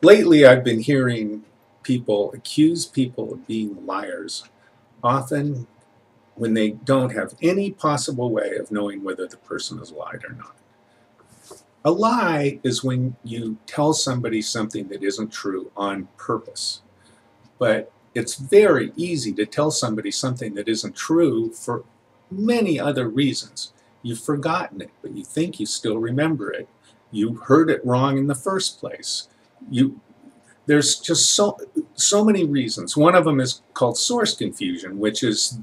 Lately, I've been hearing people accuse people of being liars, often when they don't have any possible way of knowing whether the person has lied or not. A lie is when you tell somebody something that isn't true on purpose. But it's very easy to tell somebody something that isn't true for many other reasons. You've forgotten it, but you think you still remember it. You heard it wrong in the first place. There's just so many reasons. One of them is called source confusion, which is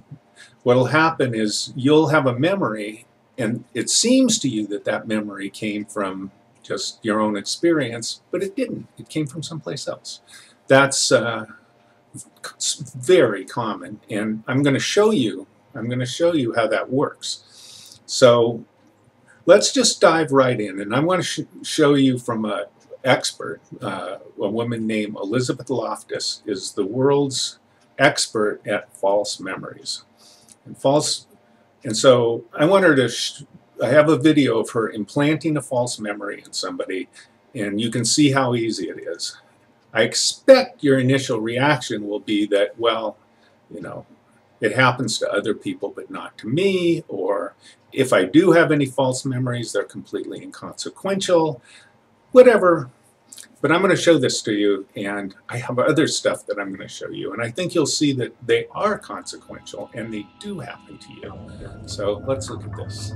what'll happen is you'll have a memory, and it seems to you that that memory came from just your own experience, but it didn't. It came from someplace else. That's very common, and I'm going to show you how that works. So let's just dive right in, and I'm going to show you from an expert, a woman named Elizabeth Loftus is the world's expert at false memories. And so I want her to, I have a video of her implanting a false memory in somebody, and you can see how easy it is. I expect your initial reaction will be that, well, you know, it happens to other people but not to me, or if I do have any false memories, they're completely inconsequential, whatever. But I'm going to show this to you, and I have other stuff that I'm going to show you, and I think you'll see that they are consequential and they do happen to you. So let's look at this.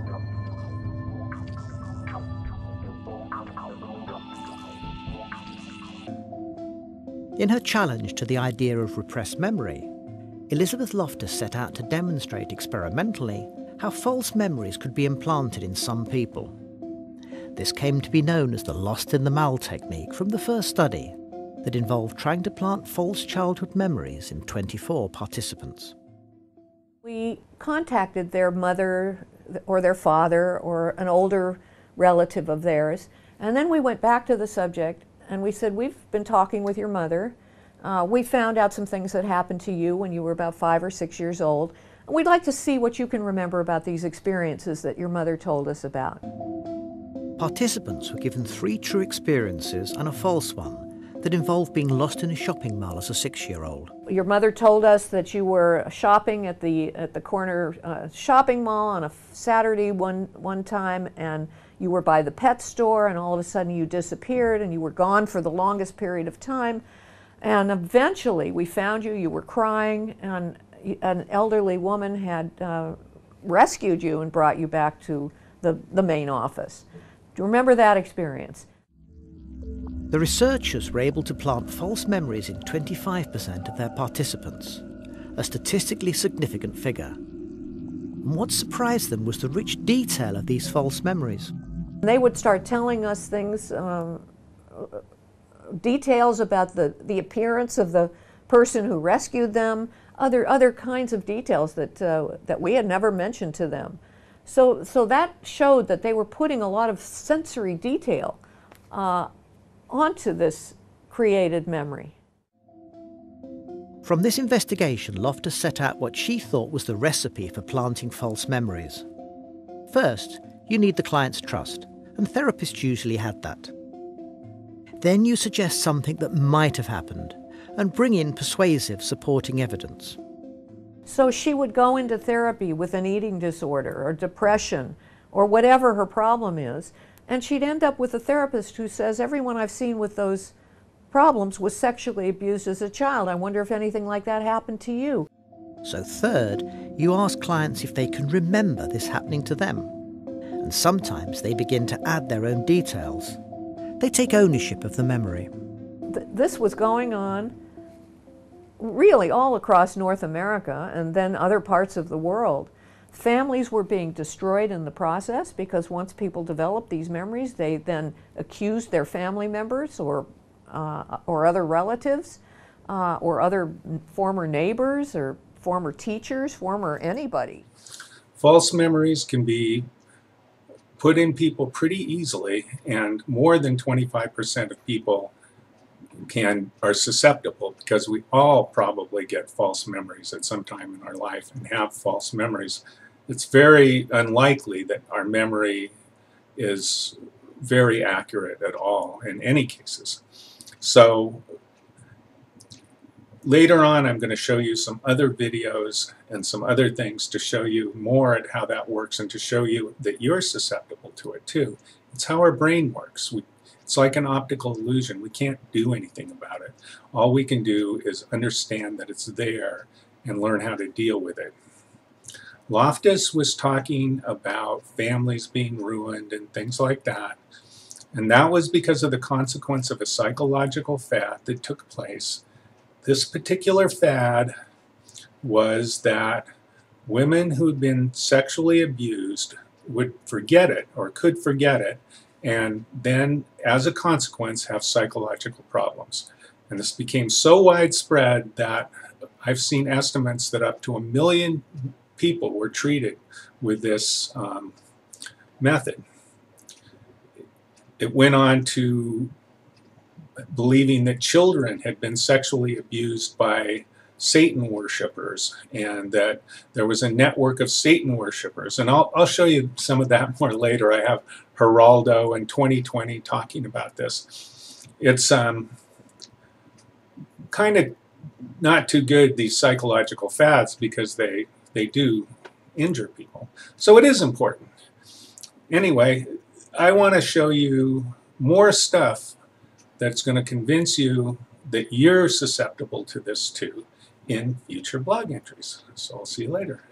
In her challenge to the idea of repressed memory, Elizabeth Loftus set out to demonstrate experimentally how false memories could be implanted in some people. This came to be known as the lost in the mal technique from the first study that involved trying to plant false childhood memories in 24 participants. We contacted their mother or their father or an older relative of theirs, and then we went back to the subject and we said, we've been talking with your mother. We found out some things that happened to you when you were about 5 or 6 years old. And we'd like to see what you can remember about these experiences that your mother told us about. Participants were given 3 true experiences and a false one that involved being lost in a shopping mall as a 6-year-old. Your mother told us that you were shopping at the corner shopping mall on a Saturday one time, and you were by the pet store, and all of a sudden you disappeared and you were gone for the longest period of time. And eventually we found you, you were crying, and an elderly woman had rescued you and brought you back to the main office. Do you remember that experience? The researchers were able to plant false memories in 25% of their participants, a statistically significant figure. And what surprised them was the rich detail of these false memories. They would start telling us things, details about the appearance of the person who rescued them, other kinds of details that we had never mentioned to them. So that showed that they were putting a lot of sensory detail onto this created memory. From this investigation, Loftus set out what she thought was the recipe for planting false memories. First, you need the client's trust, and therapists usually had that. Then you suggest something that might have happened, and bring in persuasive supporting evidence. So she would go into therapy with an eating disorder or depression or whatever her problem is, and she'd end up with a therapist who says, everyone I've seen with those problems was sexually abused as a child. I wonder if anything like that happened to you. So third, you ask clients if they can remember this happening to them. And sometimes they begin to add their own details. They take ownership of the memory. This was going on really all across North America and then other parts of the world. Families were being destroyed in the process because once people developed these memories, they then accused their family members or other relatives or other former neighbors or former teachers, former anybody. False memories can be put in people pretty easily, and more than 25% of people are susceptible, because we all probably get false memories at some time in our life and have false memories. It's very unlikely that our memory is very accurate at all in any cases. So later on, I'm going to show you some other videos and some other things to show you more at how that works and to show you that you're susceptible to it too. It's how our brain works. It's like an optical illusion. We can't do anything about it. All we can do is understand that it's there and learn how to deal with it. Loftus was talking about families being ruined and things like that. And that was because of the consequence of a psychological fad that took place. This particular fad was that women who'd been sexually abused would forget it or could forget it, and then as a consequence have psychological problems. And this became so widespread that I've seen estimates that up to 1 million people were treated with this method. It went on to believing that children had been sexually abused by Satan worshippers, and that there was a network of Satan worshippers. And I'll show you some of that more later. I have Geraldo in 2020 talking about this. It's kind of not too good, these psychological fads, because they do injure people. So it is important. Anyway, I want to show you more stuff that's going to convince you that you're susceptible to this too in future blog entries. So I'll see you later.